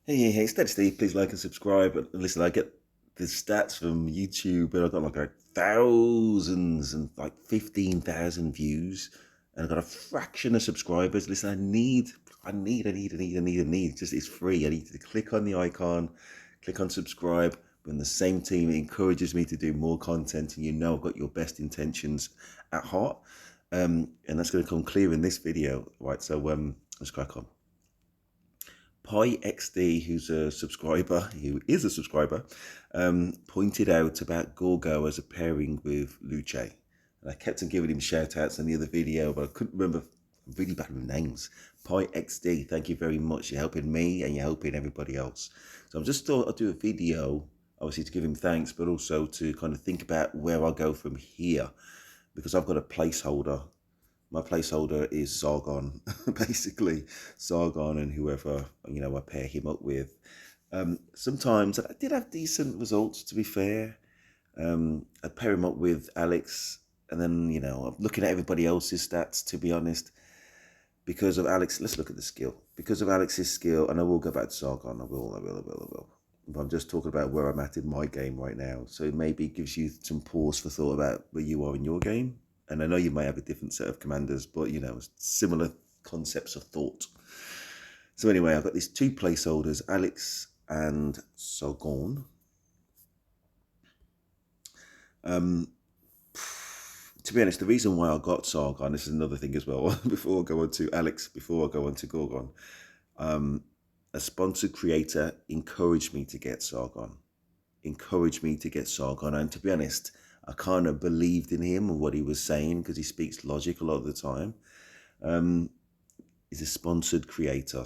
Hey, Steady Steve, please like and subscribe. And listen, I get the stats from YouTube, and I've got like thousands and like 15,000 views, and I've got a fraction of subscribers. Listen, I need. Just it's free. I need to click on the icon, click on subscribe. We're in the same team. It encourages me to do more content, and you know I've got your best intentions at heart. And that's going to come clear in this video, right? So let's crack on. PyXD, who is a subscriber, pointed out about Gorgo as a pairing with Lui Che. And I kept on giving him shout outs in the other video, but I couldn't remember. I'm really bad with names. PyXD, thank you very much. You're helping me and you're helping everybody else. So I just thought I'd do a video, obviously to give him thanks, but also to kind of think about where I'll go from here, because I've got a placeholder. My placeholder is Sargon, basically Sargon and whoever I pair him up with. Sometimes I did have decent results, to be fair. I'd pair him up with Alex, and then I'm looking at everybody else's stats. To be honest, because of Alex, let's look at the skill. Because of Alex's skill, and I will go back to Sargon. I will. But I'm just talking about where I'm at in my game right now. So it maybe gives you some pause for thought about where you are in your game. And I know you may have a different set of commanders, but similar concepts of thought. So anyway, I've got these two placeholders, Alex and Sargon. To be honest, the reason why I got Sargon, this is another thing as well, before I go on to Alex, before I go on to Gorgon, a sponsored creator encouraged me to get Sargon. And to be honest, I kind of believed in him and what he was saying because he speaks logic a lot of the time. He's a sponsored creator,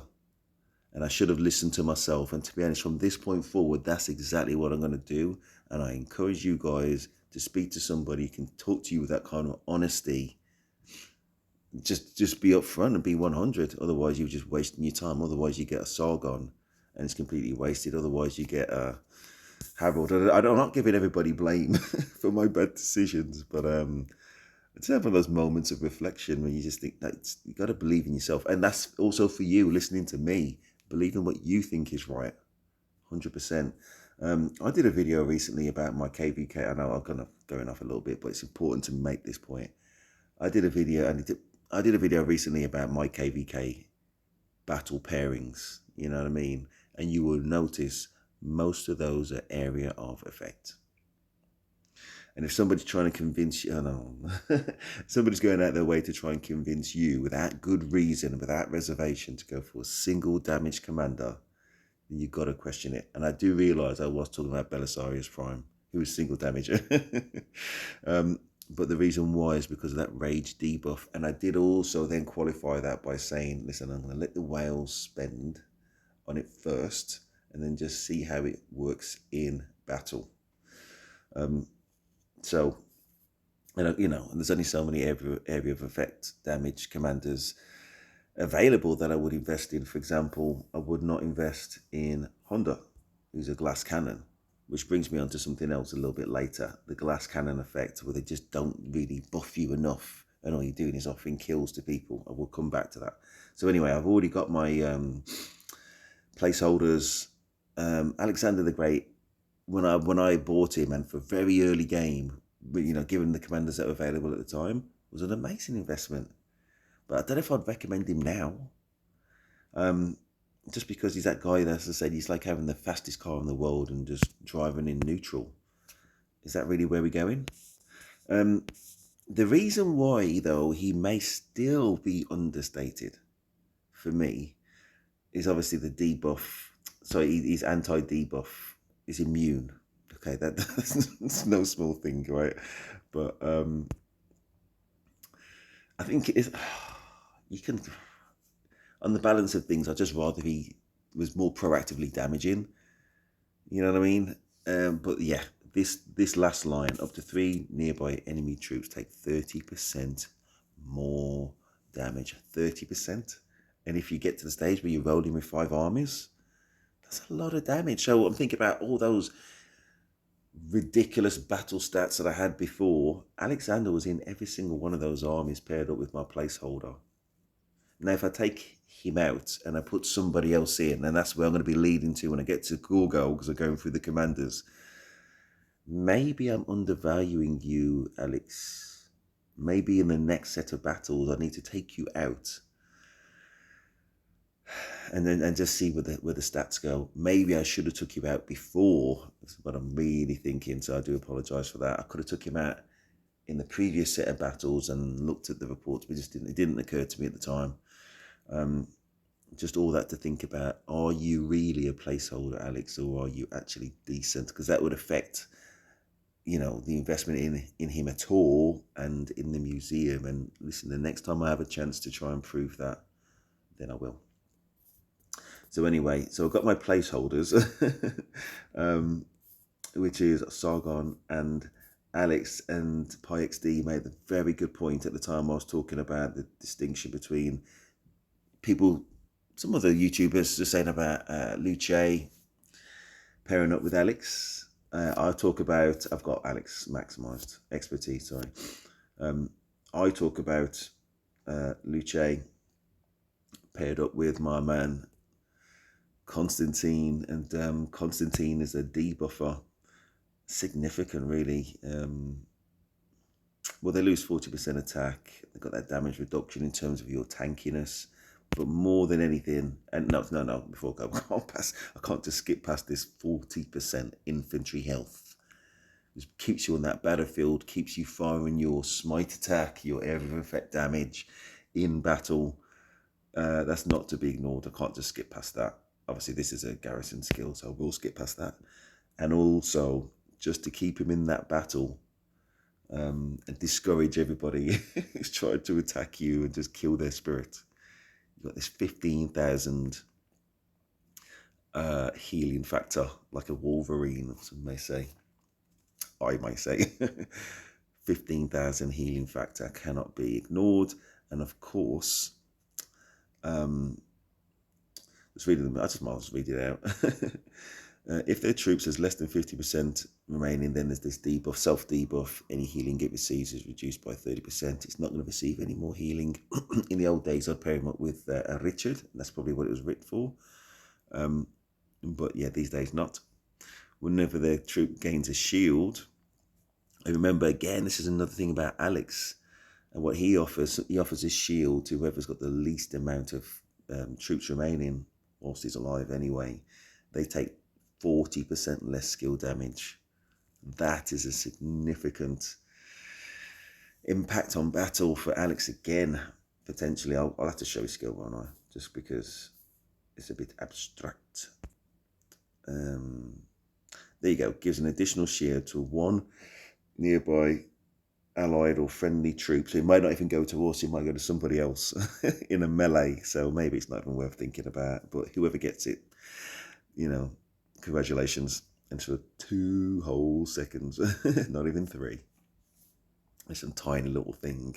and I should have listened to myself. And to be honest, from this point forward, that's exactly what I'm going to do. And I encourage you guys to speak to somebody who can talk to you with that kind of honesty. Just be upfront and be 100. Otherwise, you're just wasting your time. Otherwise, you get a Sargon, and it's completely wasted. Otherwise, you get a Harold. I'm not giving everybody blame for my bad decisions, but it's one of those moments of reflection when you just think that you got to believe in yourself, and that's also for you listening to me. Believe in what you think is right, 100%. I did a video recently about my KVK. I know I'm kind of going off a little bit, but it's important to make this point. I did a video recently about my KVK battle pairings. You know what I mean? And you will notice most of those are area of effect. And if somebody's trying to convince you, somebody's going out their way to try and convince you without good reason, without reservation, to go for a single damage commander, then you've got to question it. And I do realise I was talking about Belisarius Prime, who was single damager. But the reason why is because of that rage debuff. And I did also then qualify that by saying, listen, I'm going to let the whales spend on it first, and then just see how it works in battle. So, and there's only so many area of effect damage commanders available that I would invest in. For example, I would not invest in Honda, who's a glass cannon, which brings me on to something else a little bit later. The glass cannon effect, where they just don't really buff you enough, and all you're doing is offering kills to people. I will come back to that. So anyway, I've already got my placeholders. Alexander the Great, when I bought him, and for very early game, given the commanders that were available at the time, was an amazing investment. But I don't know if I'd recommend him now. Just because he's that guy that, as I said, he's like having the fastest car in the world and just driving in neutral. Is that really where we're going? The reason why, though, he may still be understated for me is obviously the debuff. So he's anti-debuff. He's immune. Okay, that's no small thing, right? But I think it is. You can, on the balance of things, I'd just rather he was more proactively damaging. You know what I mean? But yeah, this last line, up to 3 nearby enemy troops take 30% more damage. 30%. And if you get to the stage where you're rolling with 5 armies, that's a lot of damage. So I'm thinking about all those ridiculous battle stats that I had before. Alexander was in every single one of those armies paired up with my placeholder. Now, if I take him out and I put somebody else in, and that's where I'm going to be leading to when I get to Gorgo, because I'm going through the commanders. Maybe I'm undervaluing you, Alex. Maybe in the next set of battles, I need to take you out. And just see where the stats go. Maybe I should have took him out before. That's what I'm really thinking. So I do apologise for that. I could have took him out in the previous set of battles and looked at the reports, but it didn't occur to me at the time. Just all that to think about. Are you really a placeholder, Alex, or are you actually decent? Because that would affect, you know, the investment in him at all and in the museum. And listen, the next time I have a chance to try and prove that, then I will. So anyway, so I've got my placeholders, which is Sargon and Alex, and PyXD made a very good point at the time I was talking about the distinction between people, some other YouTubers are saying about Lui Che pairing up with Alex. I talk about, I've got Alex maximized expertise, sorry. I talk about Lui Che paired up with my man Constantine, and Constantine is a debuffer. Significant, really. Well, they lose 40% attack. They've got that damage reduction in terms of your tankiness, but more than anything, and no, before I go past, I can't just skip past this 40% infantry health. It keeps you on that battlefield, keeps you firing your smite attack, your area of effect damage in battle. That's not to be ignored. I can't just skip past that. Obviously, this is a garrison skill, so we'll skip past that. And also, just to keep him in that battle and discourage everybody who's trying to attack you and just kill their spirit. You've got this 15,000 healing factor, like a Wolverine, some may say. I may say. 15,000 healing factor cannot be ignored. And of course, let's read them. I just might as well read it out. If their troops has less than 50% remaining, then there's this debuff, self-debuff. Any healing it receives is reduced by 30%. It's not going to receive any more healing. In the old days, I'd pair him up with Richard. And that's probably what it was written for. But yeah, these days not. Whenever their troop gains a shield, I remember again, this is another thing about Alex. And what he offers his shield to whoever's got the least amount of troops remaining, whilst he's alive anyway. They take 40% less skill damage. That is a significant impact on battle for Alex again. Potentially, I'll have to show his skill, won't I? Just because it's a bit abstract. There you go. Gives an additional shield to one nearby allied or friendly troop. So it might not even go to us, it might go to somebody else in a melee. So maybe it's not even worth thinking about. But whoever gets it, you know, congratulations. And for 2 whole seconds, not even 3. It's some tiny little thing.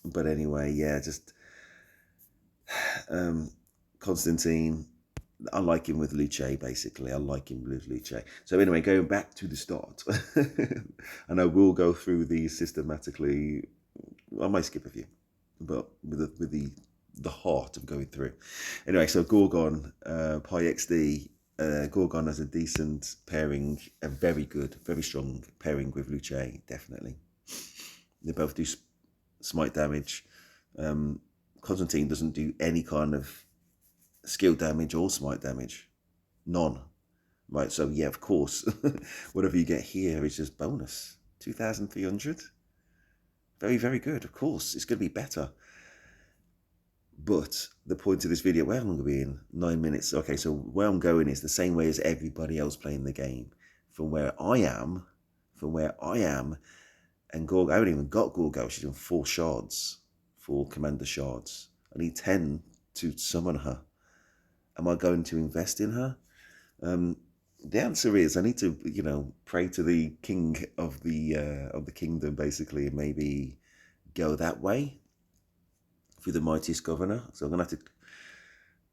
But anyway, yeah, just Constantine. I like him with Lui Che, basically. I like him with Lui Che. So anyway, going back to the start, and I will go through these systematically. I might skip a few, but with the heart of going through. Anyway, so Gorgon, PyXD, Gorgon has a decent pairing, a very good, very strong pairing with Lui Che, definitely. They both do smite damage. Constantine doesn't do any kind of skill damage or smite damage. None. Right, so yeah, of course, whatever you get here is just bonus. 2,300. Very, very good. Of course, it's going to be better. But the point of this video, where am I going to be in? 9 minutes. Okay, so where I'm going is the same way as everybody else playing the game. From where I am, and Gorgo, I haven't even got Gorgo. She's on 4 shards, 4 commander shards. I need 10 to summon her. Am I going to invest in her? The answer is I need to, you know, pray to the king of the kingdom, basically, and maybe go that way through the mightiest governor. So I'm gonna have to.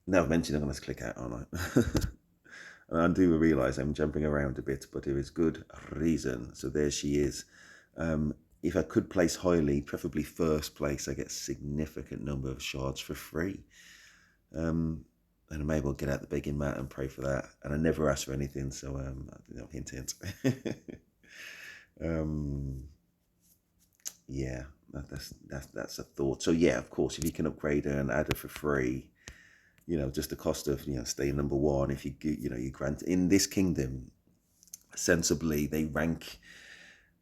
Now I've mentioned, I'm gonna have to click out, aren't I? And I do realise I'm jumping around a bit, but there is good reason. So there she is. if I could place highly, preferably first place, I get a significant number of shards for free. And I may well get out the begging mat and pray for that. And I never ask for anything, so hint, hint. Yeah, that's a thought. So yeah, of course, if you can upgrade her and add her for free, just the cost of staying number one. If you grant in this kingdom, sensibly they rank.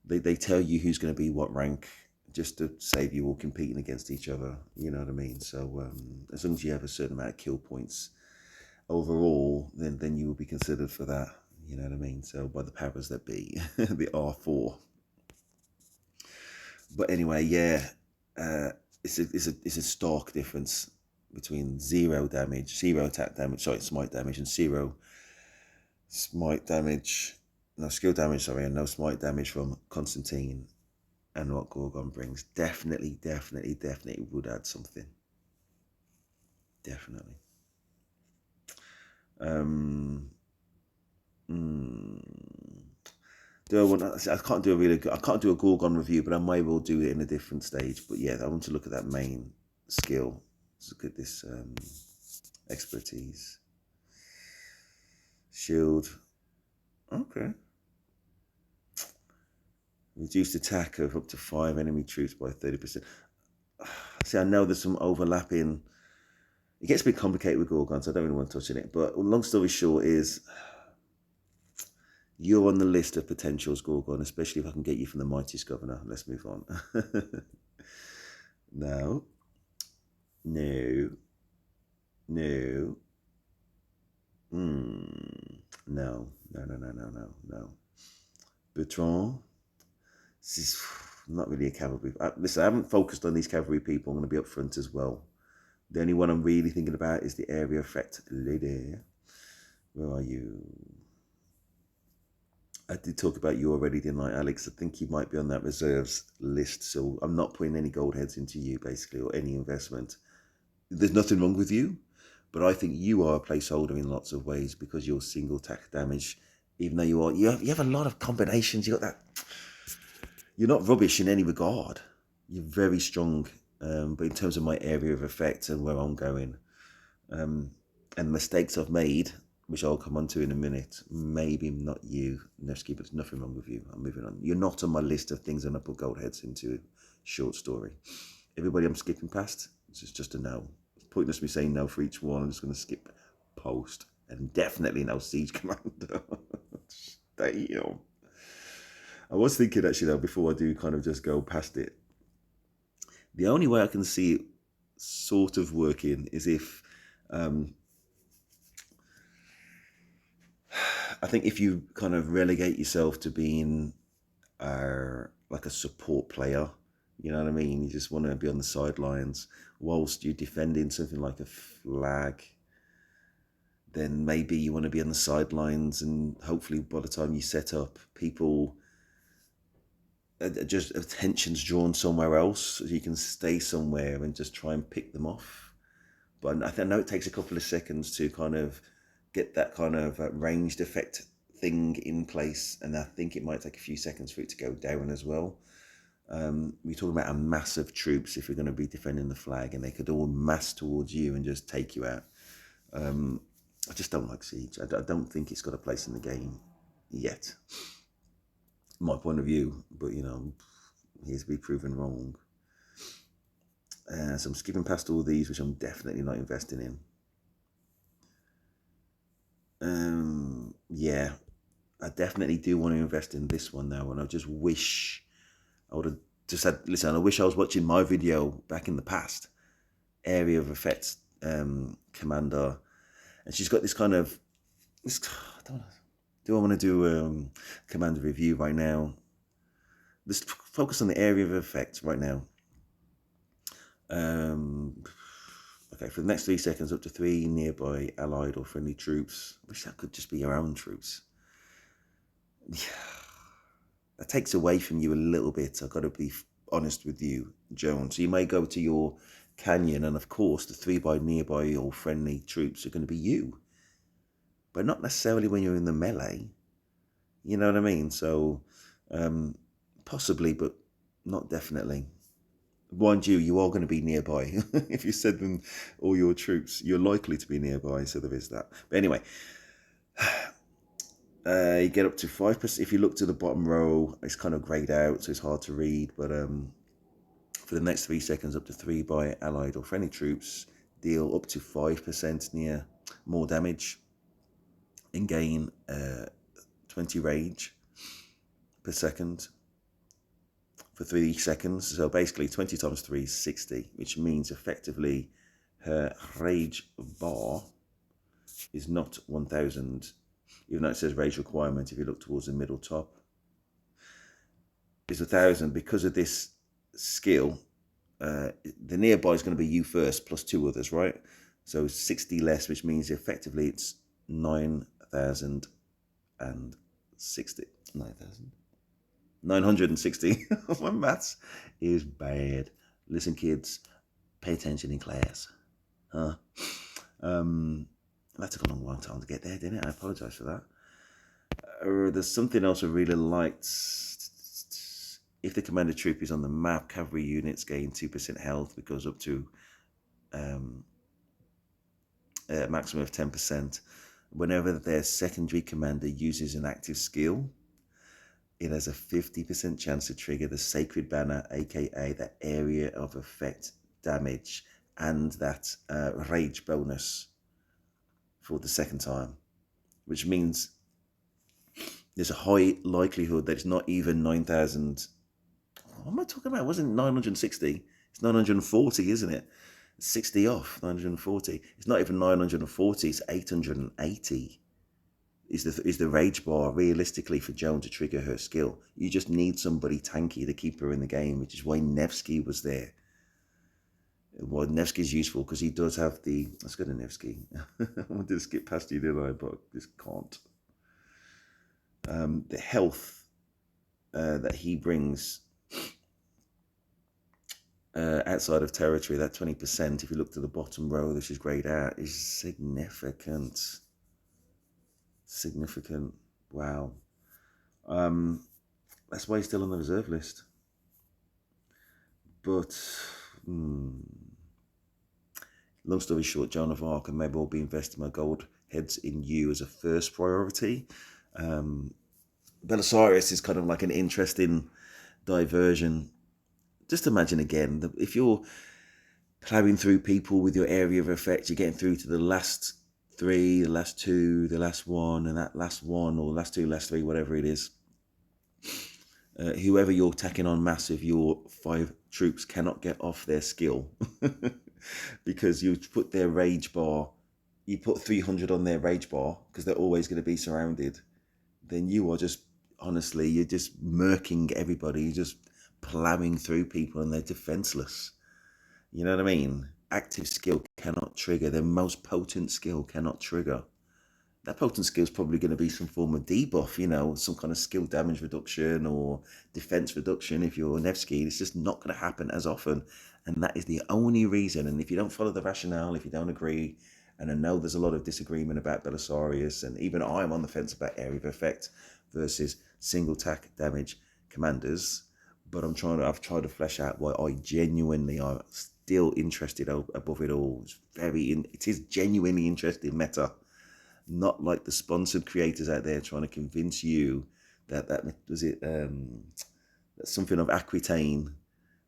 They tell you who's going to be what rank, just to save you all competing against each other. You know what I mean? So as long as you have a certain amount of kill points overall, then you will be considered for that. You know what I mean? So by the powers that be, the R4. But anyway, yeah, it's a stark difference between zero attack damage, smite damage, and zero smite damage. No skill damage, sorry, and no smite damage from Constantine, and what Gorgon brings. Definitely would add something. Definitely. Do I want? I can't do I can't do a Gorgon review, but I may well do it in a different stage. But yeah, I want to look at that main skill. Let's look at this expertise. Shield. Okay. Reduced attack of up to 5 enemy troops by 30%. See, I know there's some overlapping. It gets a bit complicated with Gorgon, so I don't really want to touch on it. But long story short is, you're on the list of potentials, Gorgon, especially if I can get you from the mightiest governor. Let's move on. No. Bertrand. This is not really a cavalry. Listen, I haven't focused on these cavalry people. I'm going to be up front as well. The only one I'm really thinking about is the area effect lady. Where are you? I did talk about you already, didn't I, Alex? I think you might be on that reserves list. So I'm not putting any gold heads into you, basically, or any investment. There's nothing wrong with you, but I think you are a placeholder in lots of ways because you're single attack damage. Even though you have a lot of combinations. You got that. You're not rubbish in any regard. You're very strong, but in terms of my area of effect and where I'm going, and mistakes I've made, which I'll come on to in a minute, maybe not you, Nevsky, but there's nothing wrong with you. I'm moving on. You're not on my list of things I'm going to put gold heads into. Short story. Everybody I'm skipping past, it's just a no. It's pointless me saying no for each one. I'm just going to skip post. And definitely no siege commander. Damn. I was thinking actually though, before I do kind of just go past it, the only way I can see it sort of working is if I think if you kind of relegate yourself to being like a support player, you know what I mean? You just want to be on the sidelines whilst you're defending something like a flag. Then maybe you want to be on the sidelines, and hopefully by the time you set up, people just attention's drawn somewhere else, so you can stay somewhere and just try and pick them off. But I know it takes a couple of seconds to kind of get that kind of ranged effect thing in place, and I think it might take a few seconds for it to go down as well. We're talking about a mass of troops if you're going to be defending the flag, and they could all mass towards you and just take you out. I just don't like siege. I don't think it's got a place in the game yet. My point of view, but here's to be proven wrong. So I'm skipping past all these, which I'm definitely not investing in. Yeah, I definitely do want to invest in this one now, and I just wish I would have just said, listen, I wish I was watching my video back in the past. Area of effects commander, and she's got this kind of do I want to do commander review right now? Let's focus on the area of effect right now. Okay, for the next 3 seconds, up to 3 nearby allied or friendly troops. I wish that could just be your own troops. Yeah, that takes away from you a little bit. I've got to be honest with you, Joan. So you may go to your canyon, and of course, the 3 by nearby or friendly troops are going to be you. But not necessarily when you're in the melee. You know what I mean? So, possibly, but not definitely. Mind you, you are going to be nearby. If you send them all your troops, you're likely to be nearby, so there is that. But anyway, you get up to 5%. If you look to the bottom row, it's kind of grayed out, so it's hard to read. But for the next 3 seconds, up to 3 by allied or friendly troops, deal up to 5% near more damage and gain 20 rage per second for 3 seconds. So basically 20 times 3 is 60, which means effectively her rage bar is not 1000, even though it says rage requirement. If you look towards the middle top, it's 1000 because of this skill. The nearby is going to be you first plus 2 others, right? So 60 less, which means effectively it's 9,960. My maths is bad. Listen, kids, pay attention in class. That took a long time to get there, didn't it? I apologize for that. There's something else I really liked. If the commander troop is on the map, cavalry units gain 2% health, which goes up to a maximum of 10%. Whenever their secondary commander uses an active skill, it has a 50% chance to trigger the Sacred Banner, aka the area of effect damage, and that rage bonus for the second time, which means there's a high likelihood that it's not even 9,000. What am I talking about? It wasn't 960. It's 940, isn't it? 60 off 940. It's not even 940. It's 880. Is the rage bar realistically for Joan to trigger her skill? You just need somebody tanky to keep her in the game, which is why Nevsky was there. Well, Nevsky's useful because he does have the. Let's go to Nevsky. I wanted to skip past you, didn't I? But just can't. The health that he brings outside of territory, that 20%, if you look to the bottom row, this is grayed out, is significant. Significant. Wow. That's why he's still on the reserve list. But long story short, Joan of Arc and maybe I'll be investing my gold heads in you as a first priority. Belisarius is kind of like an interesting diversion. Just imagine again, if you're plowing through people with your area of effect, you're getting through to the last 3, the last 2, the last 1, and that last 1 or last 2, last 3, whatever it is. Whoever you're tacking on massive, your 5 troops cannot get off their skill because you put their rage bar, you put 300 on their rage bar because they're always going to be surrounded. Then you are just, honestly, you're just murking everybody. You're just plowing through people and they're defenseless. You know what I mean? Active skill cannot trigger. Their most potent skill cannot trigger. That potent skill is probably going to be some form of debuff, you know, some kind of skill damage reduction or defense reduction. If you're Nevsky, it's just not going to happen as often. And that is the only reason. And if you don't follow the rationale, if you don't agree, and I know there's a lot of disagreement about Belisarius, and even I'm on the fence about area of effect versus single tack damage commanders, but I've tried to flesh out why I genuinely are still interested above it all. It is genuinely interesting meta. Not like the sponsored creators out there trying to convince you that was it. That's something of Aquitaine.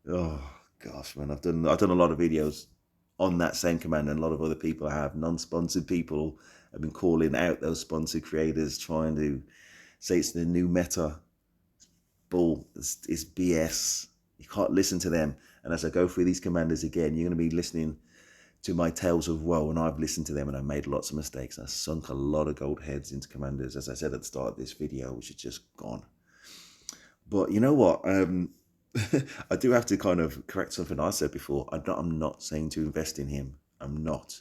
Oh gosh, man, I've done a lot of videos on that same command, and a lot of other people have. Non-sponsored people have been calling out those sponsored creators, trying to say it's the new meta. Bull, it's BS. You can't listen to them. And as I go through these commanders again, you're going to be listening to my tales of woe, and I've listened to them and I made lots of mistakes. I sunk a lot of gold heads into commanders, as I said at the start of this video, which is just gone. But you know what? I do have to kind of correct something I said before. I'm not saying to invest in him. I'm not.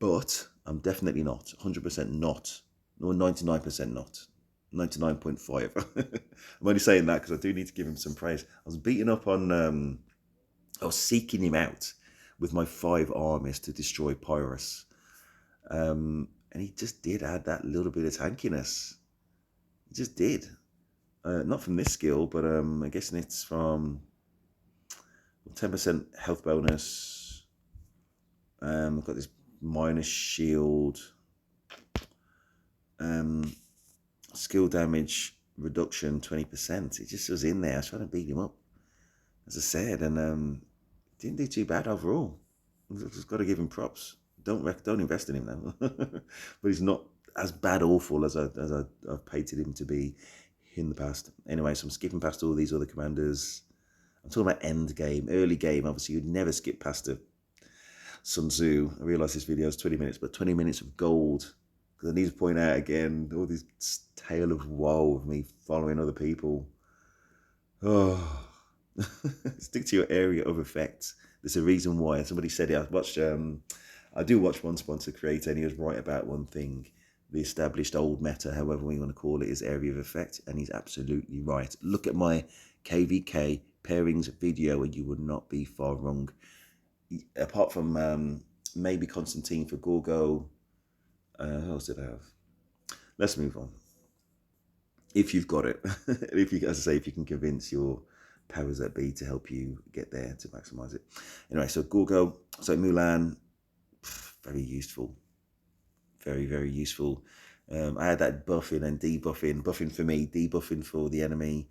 But I'm definitely not. 100% not. Or 99% not. 99.5. I'm only saying that because I do need to give him some praise. I was beating up on... I was seeking him out with my 5 armies to destroy Pyrrrhus. And he just did add that little bit of tankiness. He just did. Not from this skill, but I'm guessing it's from 10% health bonus. I've got this minus shield. Skill damage reduction 20%. It just was in there. I was trying to beat him up, as I said, and didn't do too bad overall. Just got to give him props. Don't invest in him now. But he's not as bad awful as I've painted him to be in the past. Anyway, so I'm skipping past all these other commanders. I'm talking about end game, early game. Obviously, you'd never skip past a Sun Tzu. I realise this video is 20 minutes, but 20 minutes of gold. Because I need to point out again all this tale of woe of me following other people. Oh, stick to your area of effect. There's a reason why. Somebody said it. I do watch one sponsor creator, and he was right about one thing. The established old meta, however we want to call it, is area of effect, and he's absolutely right. Look at my KVK pairings video, and you would not be far wrong. Apart from maybe Constantine for Gorgo. Who else did I have? Let's move on. If you've got it, if you, as I say, if you can convince your powers that be to help you get there to maximize it. Anyway, so Gorgo, so Mulan, very useful, very, very useful. I had that buffing and buffing for me, debuffing for the enemy.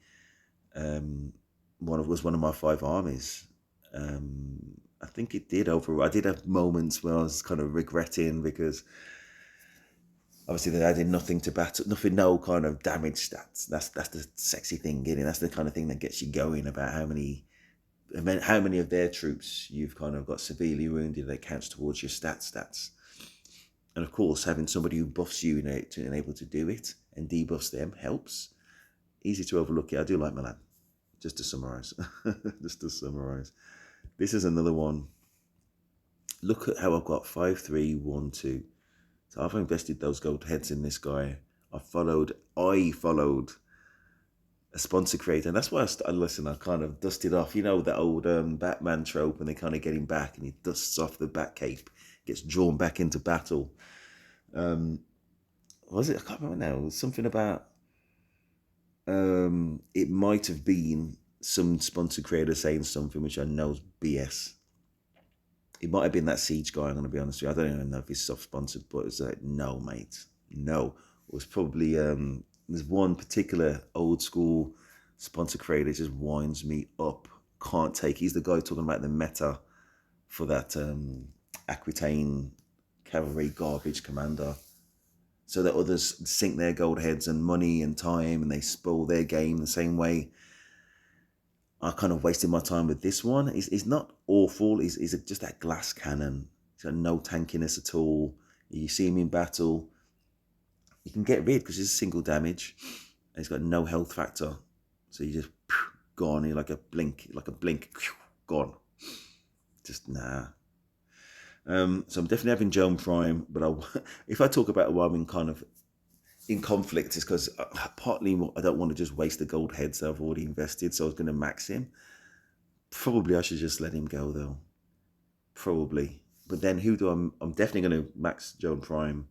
Was one of my 5 armies. I think it did overall. I did have moments where I was kind of regretting because obviously they added nothing to battle, no kind of damage stats. That's the sexy thing, isn't it? That's the kind of thing that gets you going about how many of their troops you've kind of got severely wounded that counts towards your stats. And of course, having somebody who buffs you and able to do it and debuffs them helps. Easy to overlook it. I do like Mulan. Just to summarize. This is another one. Look at how I've got 5, 3, 1, 2. So I've invested those gold heads in this guy. I followed a sponsor creator. And that's why I kind of dusted off. You know, that old Batman trope when they kind of get him back and he dusts off the bat cape, gets drawn back into battle. Was it? I can't remember now. It was something about, it might have been some sponsor creator saying something which I know is BS. It might have been that Siege guy, I'm going to be honest with you. I don't even know if he's self-sponsored, but it's like, no, mate. No. It was probably, there's one particular old school sponsor creator that just winds me up. Can't take. He's the guy talking about the meta for that Aquitaine cavalry garbage commander. So that others sink their gold heads and money and time and they spoil their game the same way I kind of wasted my time with this one. It's not awful. He's just that glass cannon. He's got no tankiness at all. You see him in battle, you can get rid because it's single damage. And he's got no health factor. So you just gone. You're like a blink, gone. Just nah. So I'm definitely having Joan Prime, but if I talk about why I'm in kind of in conflict, it's because partly I don't want to just waste the gold heads that I've already invested, so I was going to max him. Probably I should just let him go though. Probably. But then I'm definitely going to max Joan Prime.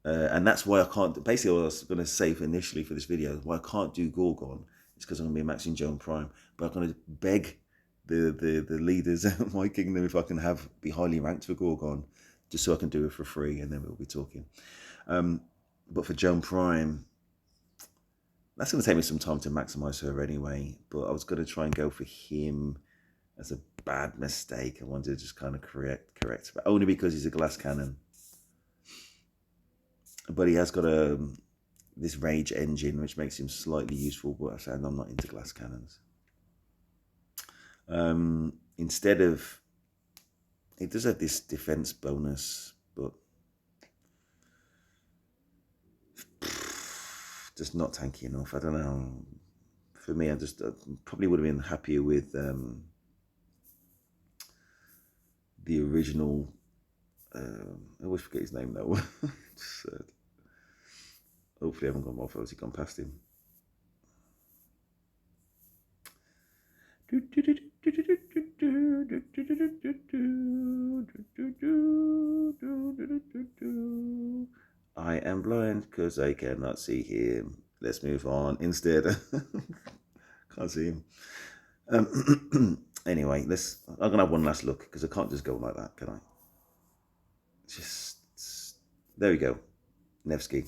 And that's why I can't, basically what I was going to say initially for this video, why I can't do Gorgon is because I'm going to be maxing Joan Prime. But I'm going to beg the leaders of my kingdom if I can be highly ranked for Gorgon, just so I can do it for free, and then we'll be talking. But for Joan Prime, that's going to take me some time to maximize her anyway. But I was going to try and go for him as a bad mistake. I wanted to just kind of correct, but only because he's a glass cannon. But he has got this rage engine, which makes him slightly useful. But I said I'm not into glass cannons. Instead of, it does have this defense bonus, but just not tanky enough. I don't know. For me, I probably would have been happier with the original. I always forget his name though. Hopefully I haven't gone off. Has he gone past him? I am blind because I cannot see him. Let's move on instead. Can't see him. Anyway, I'm gonna have one last look because I can't just go like that, can I? Just there we go. Nevsky.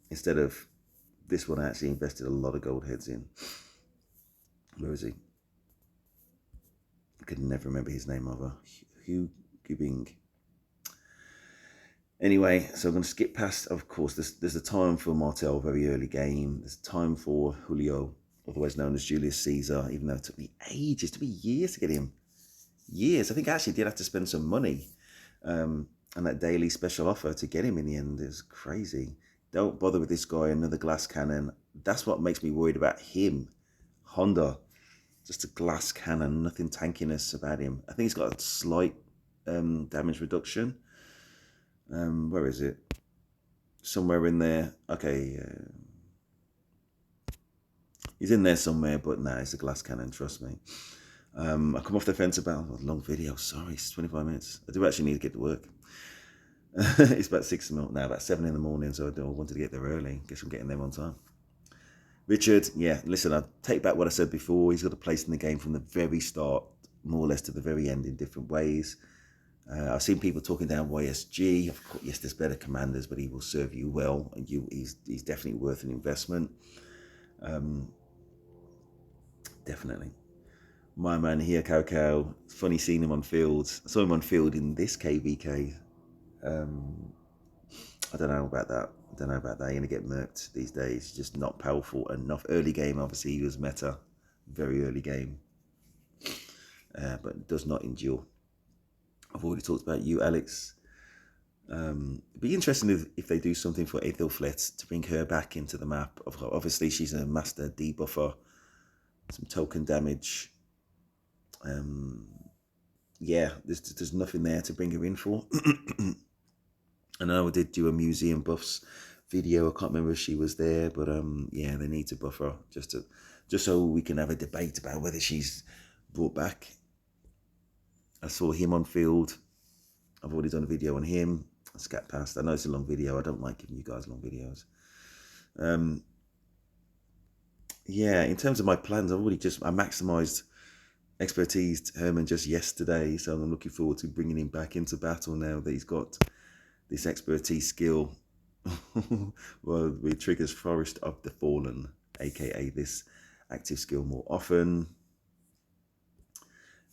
Instead of this one, I actually invested a lot of gold heads in. Where is he? I could never remember his name either. Huo Qubing. Anyway, so I'm going to skip past, of course, there's a time for Martel, very early game. There's a time for Julio, otherwise known as Julius Caesar, even though it took me ages, it took me years to get him. Years. I think I actually did have to spend some money and that daily special offer to get him in the end. Is crazy. Don't bother with this guy, another glass cannon. That's what makes me worried about him. Honda, just a glass cannon, nothing tankiness about him. I think he's got a slight damage reduction. Where is it? Somewhere in there. Okay. He's in there somewhere, but nah, it's a glass cannon, trust me. I come off the fence about a long video. Sorry, it's 25 minutes. I do actually need to get to work. It's about 6 now, about 7 in the morning, so I wanted to get there early. Guess I'm getting there on time. Richard, yeah, listen, I take back what I said before. He's got a place in the game from the very start, more or less to the very end in different ways. I've seen people talking down YSG. Of course, yes, there's better commanders, but he will serve you well, and he's definitely worth an investment. Definitely. My man here, Cao Cao. Funny seeing him on field. I saw him on field in this KVK. I don't know about that. You're going to get murked these days. Just not powerful enough. Early game, obviously, he was meta. Very early game. But does not endure. I've already talked about you, Alex. It'd be interesting if they do something for Athelfledt to bring her back into the map. Obviously, she's a master debuffer. Some token damage. Yeah, there's nothing there to bring her in for. I know I did do a museum buffs video. I can't remember if she was there, but yeah, they need to buff her just so we can have a debate about whether she's brought back. I saw him on field. I've already done a video on him. I scat past. I know it's a long video. I don't like giving you guys long videos. Yeah, in terms of my plans, I maximised expertise Hermann just yesterday, so I'm looking forward to bringing him back into battle now that he's got this expertise skill. Well, it triggers Forest of the Fallen, aka this active skill more often.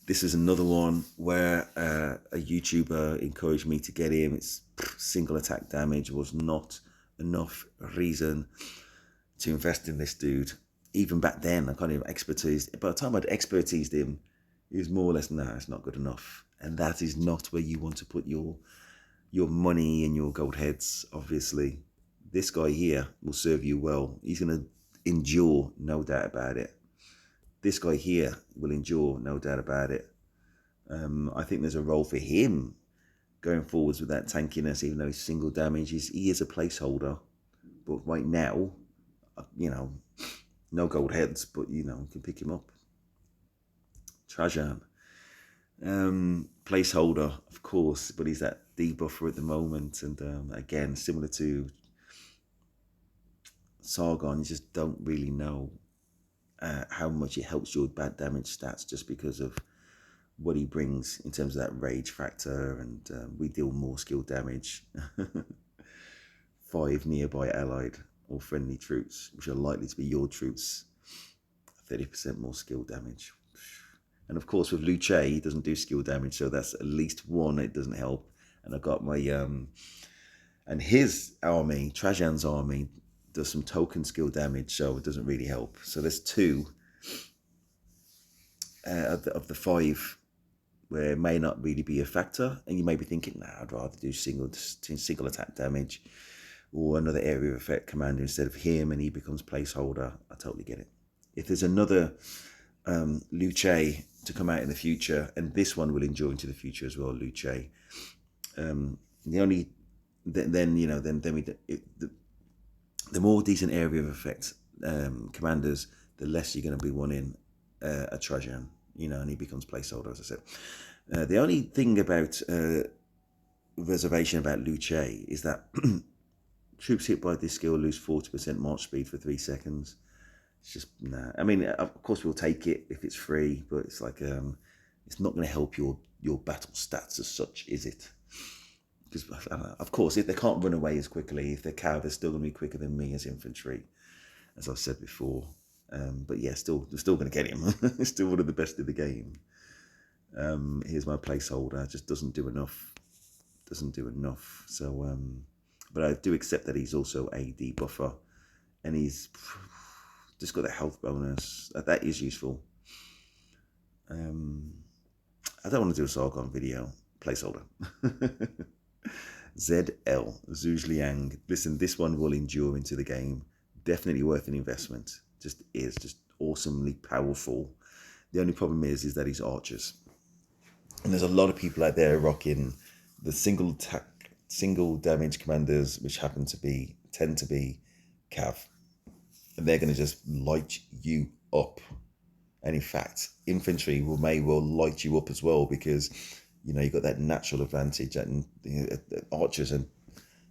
This is another one where a YouTuber encouraged me to get him. It's single attack damage was not enough reason to invest in this dude. Even back then, I kind of expertised. By the time I'd expertised him, he was more or less, nah, it's not good enough. And that is not where you want to put your money and your gold heads, obviously. This guy here will serve you well. He's going to endure, no doubt about it. This guy here will endure, no doubt about it. I think there's a role for him going forwards with that tankiness, even though he's single damage. He is a placeholder. But right now, you know, no gold heads, but, you know, you can pick him up. Trajan. Placeholder, of course, but he's that debuffer at the moment. And again, similar to Sargon, you just don't really know how much it helps your bad damage stats just because of what he brings in terms of that rage factor, and we deal more skill damage. 5 nearby allied or friendly troops, which are likely to be your troops, 30% more skill damage. And of course with Lui Che, he doesn't do skill damage, so that's at least one it doesn't help. And I got my and his army, Trajan's army, does some token skill damage, so it doesn't really help. So there's 2 of the 5 where it may not really be a factor, and you may be thinking, nah, I'd rather do single attack damage or another area of effect commander instead of him, and he becomes placeholder. I totally get it. If there's another Lui Che to come out in the future, and this one will endure into the future as well, Lui Che. The more decent area of effect commanders, the less you're going to be wanting a Trajan, you know, and he becomes placeholder, as I said. The only thing about reservation about Lui Che is that Troops hit by this skill lose 40% march speed for 3 seconds. It's just, nah. I mean, of course we'll take it if it's free, but it's like, it's not going to help your battle stats as such, is it? Because, of course, if they can't run away as quickly, if they're cow, they're still going to be quicker than me as infantry, as I've said before. But yeah, they're still going to get him. It's still one of the best in the game. Here's my placeholder. Just doesn't do enough. So, but I do accept that he's also a debuffer, and he's just got a health bonus. That is useful. I don't want to do a Sargon video. Placeholder. ZL, Zhuge Liange. Listen, this one will endure into the game. Definitely worth an investment. Just awesomely powerful. The only problem is that he's archers. And there's a lot of people out there rocking the single damage commanders, which tend to be Cav. And they're going to just light you up. And in fact, infantry may well light you up as well, because you've got that natural advantage, and archers have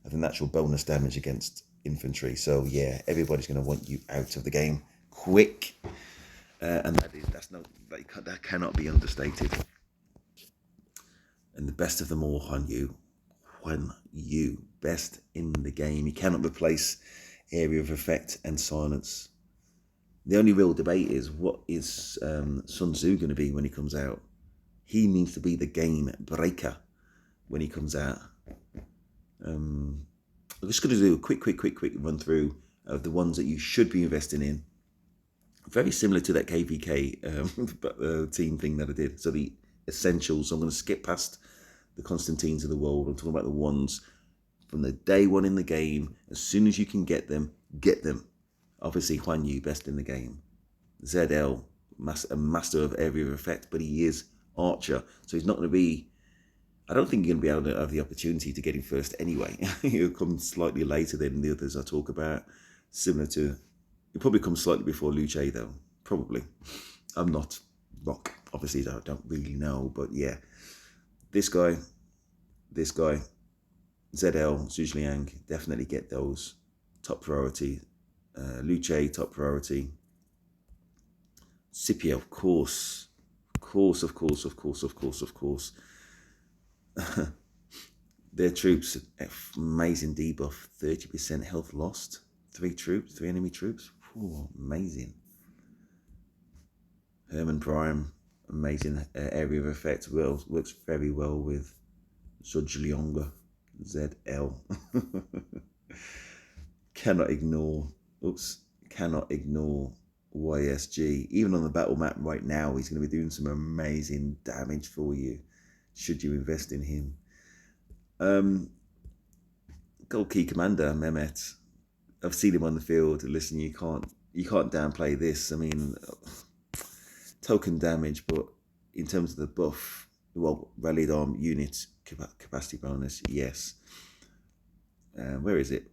a natural bonus damage against infantry. So yeah, everybody's going to want you out of the game quick, and that cannot be understated. And the best of them all, Guan Yu, best in the game. He cannot replace area of effect and silence. The only real debate is, what is Sun Tzu going to be when he comes out? He needs to be the game breaker when he comes out. I'm just going to do a quick run through of the ones that you should be investing in. Very similar to that KVK team thing that I did. So the essentials, I'm going to skip past the Constantines of the world. I'm talking about the ones from the day one in the game. As soon as you can get them, get them. Obviously, Guan Yu, best in the game. ZL, a master of area of effect, but he is archer. So he's not going to be... I don't think you're going to be able to have the opportunity to get him first anyway. He'll come slightly later than the others I talk about. Similar to... He'll probably come slightly before Lui Che, though. Probably. I'm not ROK. Obviously, I don't really know. But yeah. This guy, ZL, Zhuge Liange, definitely get those. Top priority. Lui Che, top priority. Scipio, of course. Of course. Their troops, amazing debuff. 30% health lost. 3 enemy troops. Ooh, amazing. Hermann Prime, amazing area of effect. Works very well with Zhuge Liange, ZL. Cannot ignore YSG. Even on the battle map right now, he's going to be doing some amazing damage for you, should you invest in him. Gold Key Commander, Mehmet. I've seen him on the field. Listen, you can't downplay this. I mean, token damage, but in terms of the buff, well, rallied arm unit capacity bonus, yes. Where is it?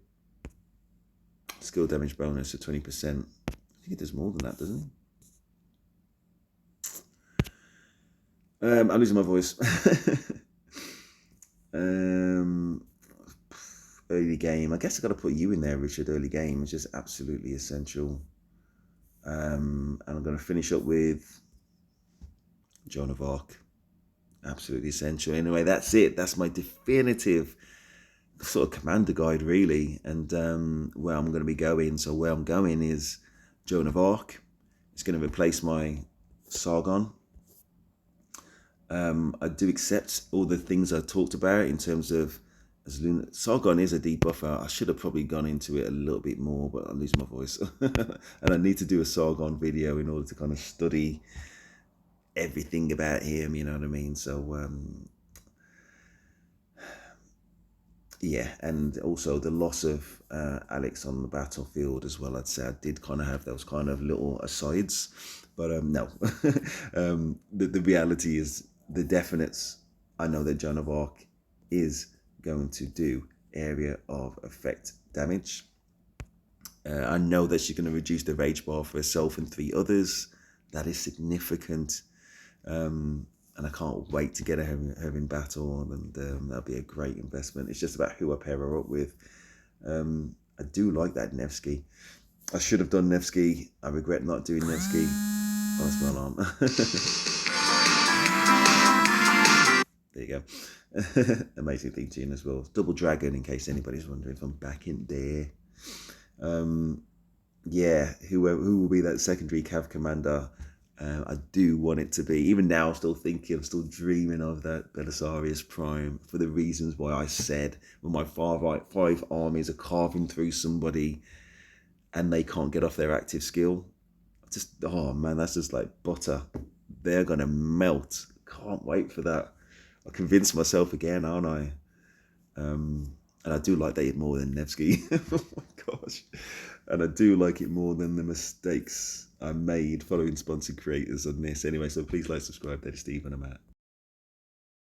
Skill damage bonus of 20%. I think it does more than that, doesn't it? I'm losing my voice. Early game. I guess I got to put you in there, Richard. Early game is just absolutely essential. And I'm going to finish up with Joan of Arc. Absolutely essential. Anyway, that's it. That's my definitive sort of commander guide, really. And where I'm going to be going. So where I'm going is Joan of Arc. It's going to replace my Sargon. I do accept all the things I talked about in terms of Sargon is a debuffer. I should have probably gone into it a little bit more, but I lose my voice. And I need to do a Sargon video in order to kind of study everything about him, you know what I mean? So, yeah, and also the loss of Alex on the battlefield as well. I'd say I did kind of have those kind of little asides, but no. The reality is the definites. I know that Joan of Arc is going to do area of effect damage. I know that she's going to reduce the rage bar for herself and 3 others. That is significant. And I can't wait to get her in battle, and that'll be a great investment. It's just about who I pair her up with. I do like that Nevsky. I should have done Nevsky. I regret not doing Nevsky. Oh, that's my alarm. There you go. Amazing theme tune as well. Double Dragon, in case anybody's wondering if I'm back in there. Yeah, who will be that secondary cav commander? I do want it to be. Even now, I'm still thinking, I'm still dreaming of that Belisarius Prime for the reasons why I said when my five armies are carving through somebody and they can't get off their active skill. Just, oh man, that's just like butter. They're going to melt. Can't wait for that. I convinced myself again, aren't I? And I do like that more than Nevsky. Oh my gosh. And I do like it more than the mistakes I made following sponsored creators on this. Anyway, so please like, subscribe. That is Steve, and I'm out.